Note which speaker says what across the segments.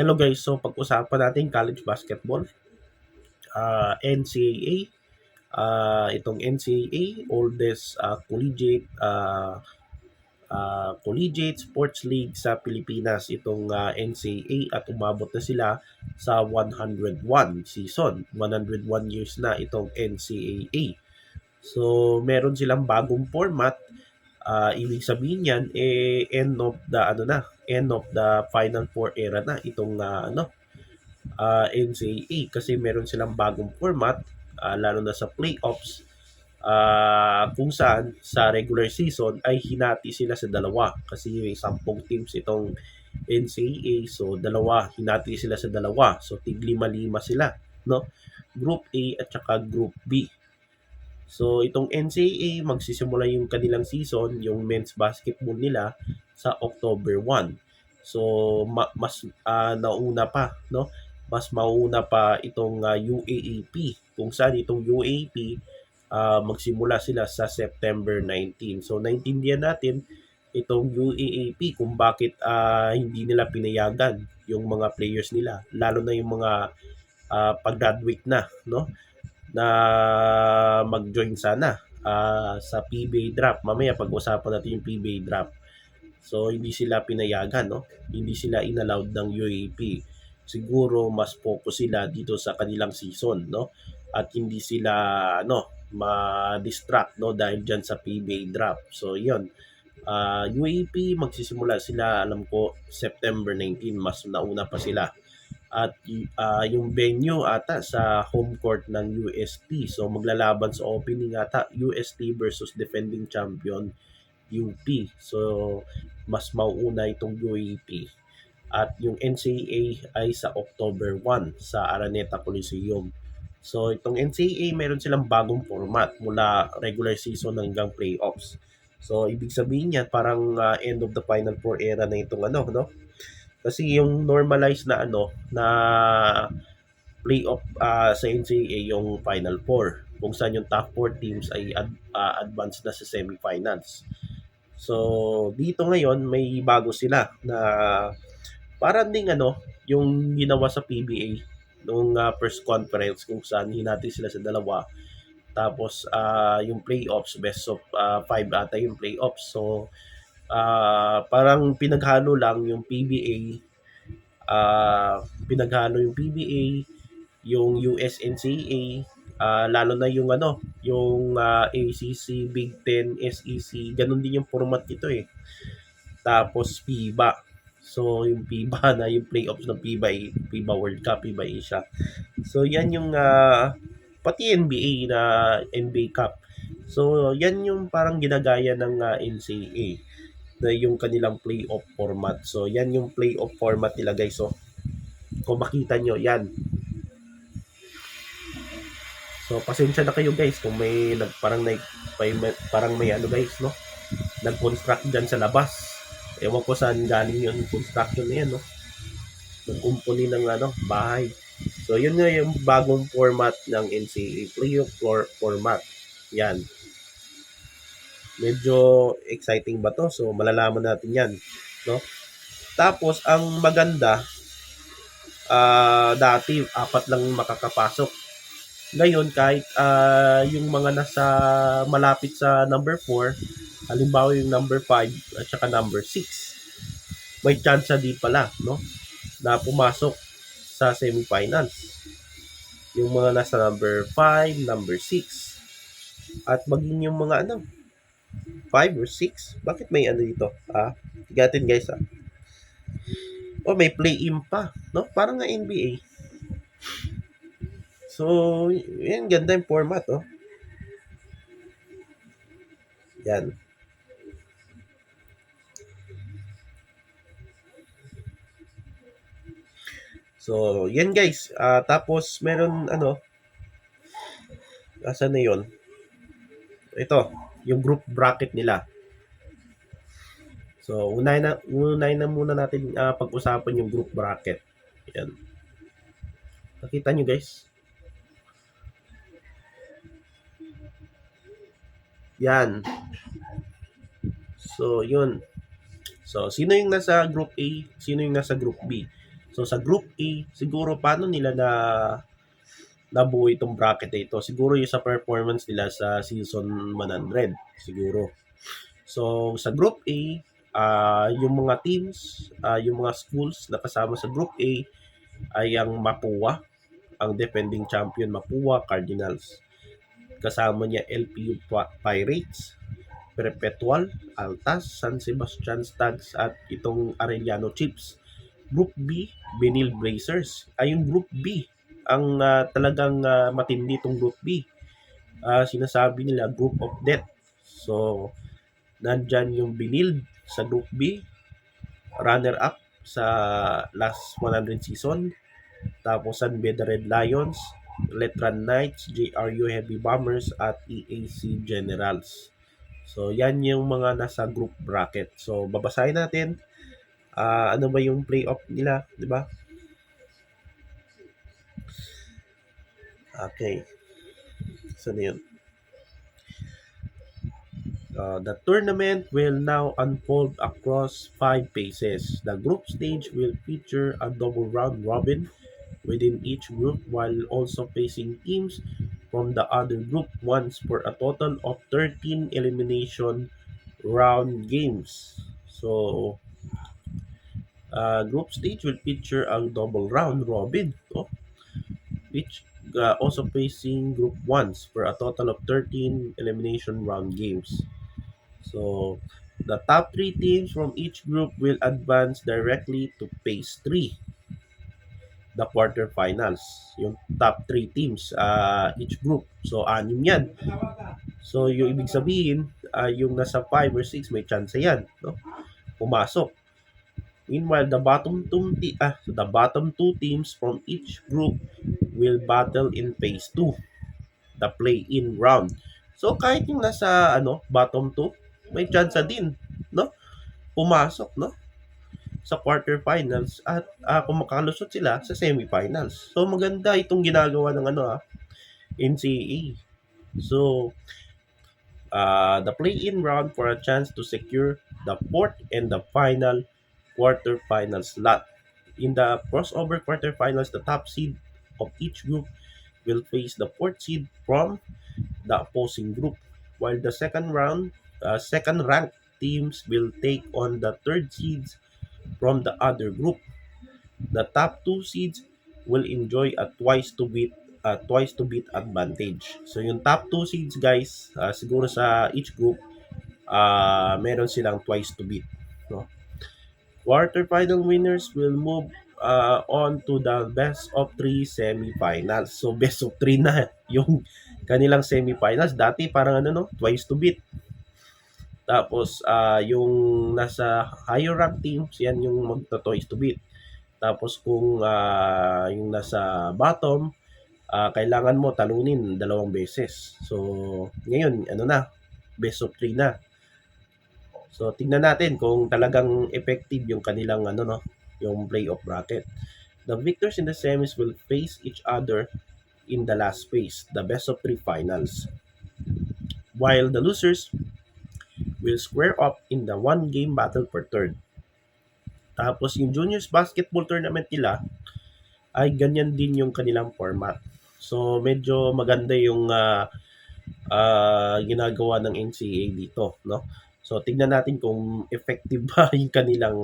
Speaker 1: Hello guys, so pag-usapan natin college basketball, NCAA, itong NCAA, oldest collegiate sports league sa Pilipinas, itong NCAA, at umabot na sila sa 101 season, 101 years na itong NCAA. So meron silang bagong format. Ibig sabihin yan, end of the Final Four era na itong NCAA, kasi meron silang bagong format, lalo na sa playoffs, kung saan sa regular season ay hinati sila sa dalawa, kasi may 10 teams itong NCAA, so dalawa, hinati sila sa dalawa, so tig 5-5 sila, no? Group A at saka Group B. So itong NCAA, magsisimula yung kanilang season, yung men's basketball nila, sa October 1. So mas nauna pa, no? Mas mauna pa itong UAAP, kung saan itong UAAP magsimula sila sa September 19. So naintindihan natin itong UAAP kung bakit hindi nila pinayagan yung mga players nila, lalo na yung mga pag-graduate na, no? Na mag-join sana sa PBA draft. Mamaya pag-usapan natin yung PBA draft. So hindi sila pinayagan, no? Hindi sila inallowed ng UAP. Siguro mas focus sila dito sa kanilang season, no? At hindi sila ma-distract, no, dahil diyan sa PBA draft. So 'yon. UAP magsisimula sila, alam ko September 19, mas nauna pa sila. At yung venue ata sa home court ng UST. So maglalaban sa opening ata UST versus defending champion UP. So mas mauuna itong UAP. At yung NCAA ay sa October 1 sa Araneta Coliseum. So itong NCAA, meron silang bagong format mula regular season hanggang playoffs. So ibig sabihin niyan, parang end of the Final Four era na itong no? Kasi yung normalized na na playoff sa NCAA, yung Final Four, kung saan yung top 4 teams ay advanced na sa semifinals. So dito ngayon may bago sila na parang ding yung ginawa sa PBA nung first conference, kung saan hinati sila sa dalawa. Tapos yung playoffs, best of 5 ata yung playoffs. So parang pinaghalo lang yung PBA, yung USNCA, lalo na yung yung ACC, Big Ten, SEC, ganun din yung format nito eh. Tapos FIBA. So yung FIBA na yung playoffs ng FIBA World Cup, FIBA Asia. So yan yung pati NBA na NBA Cup. So yan yung parang ginagaya ng NCAA na yung kanilang playoff format. So yan yung playoff format nila guys. So kung makita nyo yan. So pasensya na kayo guys kung may parang may guys, no? Nag-construct dyan sa labas. Ewan ko saan galing yung construction na yan, no? Nag-company ng bahay. So yun nga yung bagong format ng NCAA playoff format. Yan. Medyo exciting ba to? So malalaman natin yan, no? Tapos ang maganda, dati 4 lang makakapasok. Ngayon kahit yung mga nasa malapit sa number 4, halimbawa yung number 5 at saka number 6, may chance din pala, no, na pumasok sa semifinals. Yung mga nasa number 5, number 6, at maging yung mga 5 or 6. Bakit may dito? Gatin guys Oh, may play-in pa, no? Parang nga NBA. So, yan, ganda yung format, oh. Yan. So, yan guys. Tapos, meron, asan na yun? Ito, yung group bracket nila. So, unay na muna natin pag-usapan yung group bracket. Yan. Nakita nyo guys? Yan. So, yun. So, sino yung nasa group A? Sino yung nasa group B? So sa Group A, siguro paano nila nabuo itong bracket na ito? Siguro yung sa performance nila sa season 100 siguro. So sa Group A, yung mga teams, yung mga schools na kasama sa Group A ay ang Mapua, ang defending champion Mapua Cardinals. Kasama niya LPU Pirates, Perpetual, Altas, San Sebastian Stags at itong Arellano Chiefs. Group B, Benil Blazers. Ay yung Group B, ang talagang matindi itong Group B. Sinasabi nila Group of Death. So, nandyan yung Benil sa Group B, runner-up sa last 100 season. Tapos San Beda Red Lions, Letran Knights, JRU Heavy Bombers at EAC Generals. So, yan yung mga nasa group bracket. So, babasahin natin ano ba yung playoff nila, di ba? Okay. So, yun. The tournament will now unfold across 5 phases. The group stage will feature a double round robin within each group while also facing teams from the other group once for a total of 13 elimination round games. So, group stage will feature a double round robin, which also facing group ones for a total of 13 elimination round games. So, the top 3 teams from each group will advance directly to phase 3, the quarterfinals. Yung top 3 teams each group. So, 6 yan. So, yung ibig sabihin, yung nasa 5 or 6 may chance yan, no? Pumasok. Meanwhile, the bottom 2 teams from each group will battle in phase 2, the play-in round. So, kahit yung nasa bottom 2, may chance din, no? Pumasok, no? Sa quarterfinals at kung makalusot sila sa semifinals. So, maganda itong ginagawa ng NCAA. So, the play-in round for a chance to secure the fourth and the final quarterfinal slot. In the crossover quarterfinals, the top seed of each group will face the fourth seed from the opposing group, while the second ranked teams will take on the third seeds from the other group. The top two seeds will enjoy a twice to beat advantage. So yung top two seeds guys, siguro sa each group meron silang twice to beat, no? Quarterfinal winners will move on to the best of 3 semifinals. So best of 3 na yung kanilang semifinals. Dati parang twice to beat. Tapos yung nasa higher rank teams, yan yung magto-twice to beat. Tapos kung yung nasa bottom, kailangan mo talunin 2 beses. So ngayon, best of 3 na. So, tingnan natin kung talagang effective yung kanilang yung playoff bracket. The victors in the semis will face each other in the last phase, the best of 3 finals. While the losers will square up in the one-game battle for third. Tapos, yung juniors basketball tournament nila ay ganyan din yung kanilang format. So, medyo maganda yung ginagawa ng NCAA dito, no? So, tignan natin kung effective ba yung kanilang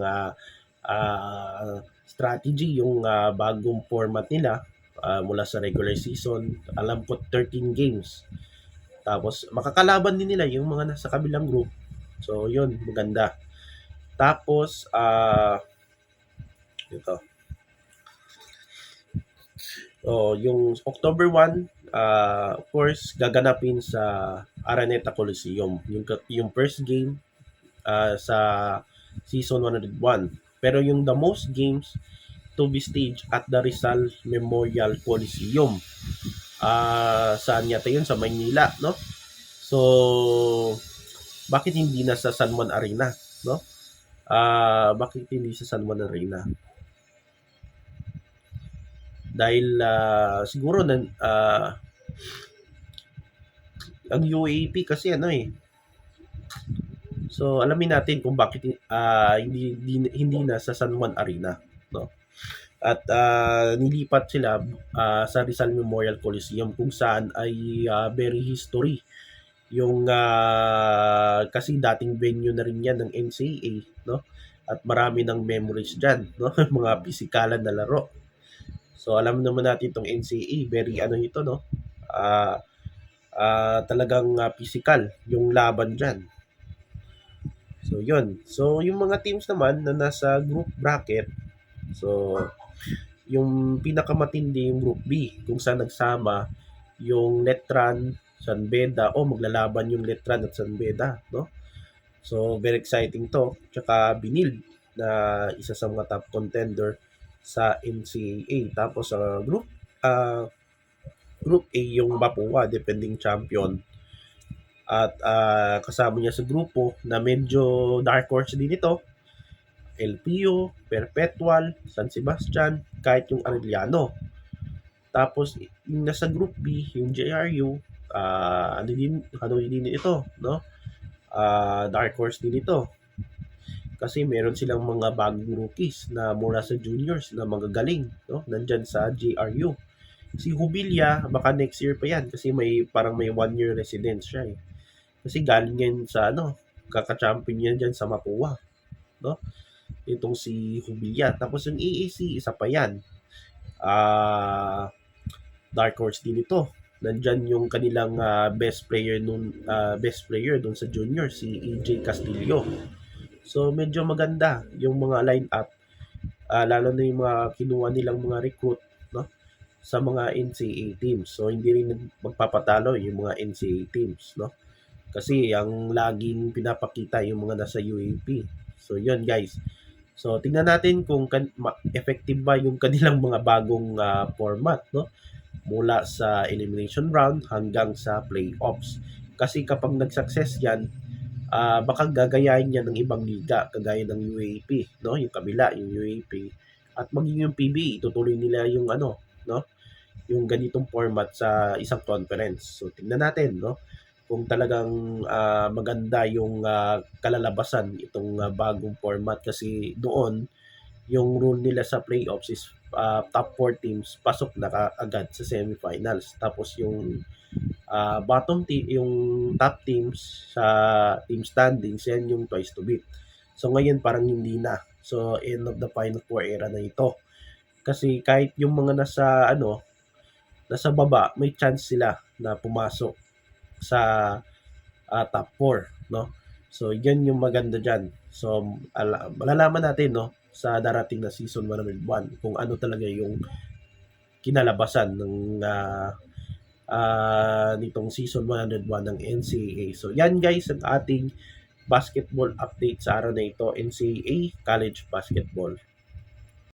Speaker 1: strategy, yung bagong format nila mula sa regular season. Alam ko 13 games. Tapos, makakalaban din nila yung mga nasa kabilang group. So, yun, maganda. Tapos, ito. So, yung October 1, of course, gaganapin sa Araneta Coliseum. Yung first game sa season 101. Pero yung the most games to be staged at the Rizal Memorial Coliseum. Saan yata yun? Sa Maynila, no? So, bakit hindi na sa San Juan Arena, no? Bakit hindi sa San Juan Arena? Dahil siguro ang UAP kasi So alamin natin kung bakit hindi na sa San Juan Arena, no? at nilipat sila sa Rizal Memorial Coliseum kung saan ay very history yung kasi dating venue na rin yan ng NCAA, no? At marami ng memories diyan, no? Mga pisikalan na laro. So alam naman natin tong NCAA, very ano ito, no? Ah Talagang physical yung laban diyan. So yun. So yung mga teams naman na nasa group bracket, so yung pinakamatindi yung Group B kung saan nagsama yung Letran, San Beda o maglalaban yung Letran at San Beda, no? So very exciting to. Tsaka Binil na isa sa mga top contender sa NCAA. Tapos sa uh, Group A yung Mapua, defending champion. At kasama niya sa grupo na medyo dark horse din ito, LPU, Perpetual, San Sebastian, kahit yung Arellano. Tapos yung nasa group B, yung JRU, ano din ito, no? Dark horse din ito. Kasi meron silang mga bagong rookies na mula sa juniors na magagaling, no? Nandyan sa JRU. Si Jubilia, baka next year pa yan kasi parang may 1 year residence siya eh. Kasi galing yan sa kaka-champion yan dyan sa Mapua, no? Itong si Jubilia. Tapos yung AAC, isa pa yan. Dark horse din ito. Nandyan yung kanilang best player dun sa junior, si EJ Castillo. So medyo maganda yung mga line-up, lalo na yung mga kinuha nilang mga recruit, no, sa mga NCAA teams. So hindi rin magpapatalo yung mga NCAA teams, no? Kasi ang laging pinapakita yung mga nasa UAP. So yun guys. So tingnan natin kung effective ba yung kanilang mga bagong format, no? Mula sa elimination round hanggang sa playoffs. Kasi kapag nag-success yan, baka gagayahin niya ng ibang liga kagaya ng UAP, no? Yung kabila, yung UAP at maging yung PBA, itutuloy nila yung no? Yung ganitong format sa isang conference. So tingnan natin, no? Kung talagang maganda yung kalalabasan itong bagong format kasi doon yung rule nila sa playoffs is top 4 teams pasok na agad sa semifinals. Tapos yung yung top teams sa team standings, yan yung twice to beat. So ngayon parang hindi na. So end of the Final Four era na ito. Kasi kahit yung mga nasa baba, may chance sila na pumasok sa top 4, no? So yan yung maganda diyan. So malalaman natin, no, sa darating na season 101 kung ano talaga yung kinalabasan ng nitong season 101 ng NCAA. So yan guys ang ating basketball update sa araw na ito, NCAA College Basketball.